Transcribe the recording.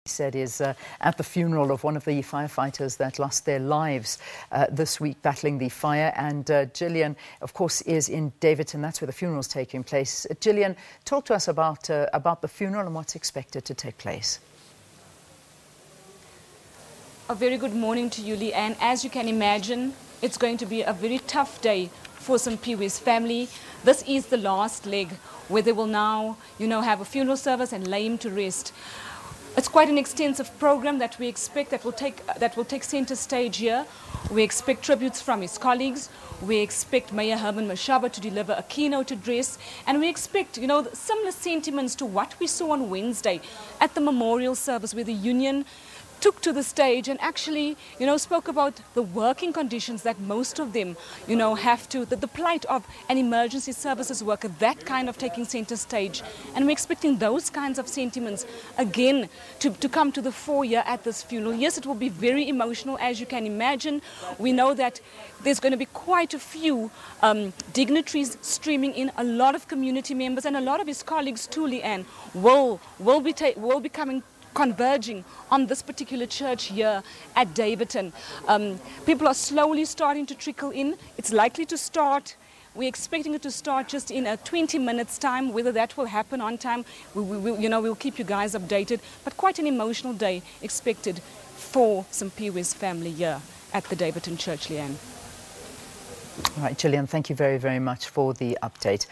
Said is at the funeral of one of the firefighters that lost their lives this week battling the fire. And Gillian, of course, is in Daveyton. That's where the funeral is taking place. Gillian, talk to us about the funeral and what's expected to take place. A very good morning to you, Leanne. As you can imagine, it's going to be a very tough day for Simphiwe's family. This is the last leg where they will now, have a funeral service and lay him to rest. It's quite an extensive program that we expect that will take center stage here. We expect tributes from his colleagues. We expect Mayor Herman Mashaba to deliver a keynote address, and we expect, similar sentiments to what we saw on Wednesday at the memorial service, where the union took to the stage and actually, spoke about the working conditions that most of them, have to, the plight of an emergency services worker, that kind of taking center stage. And we're expecting those kinds of sentiments again to come to the fore here at this funeral. Yes, it will be very emotional, as you can imagine. We know that there's going to be quite a few dignitaries streaming in, a lot of community members, and a lot of his colleagues too, Leanne, will be converging on this particular church here at Daveyton. People are slowly starting to trickle in. It's likely to start, we're expecting it to start just in 20 minutes time. Whether that will happen on time, we'll keep you guys updated. But quite an emotional day expected for Simphiwe's family here at the Daveyton church, Leanne. All right, Gillian, thank you very, very much for the update.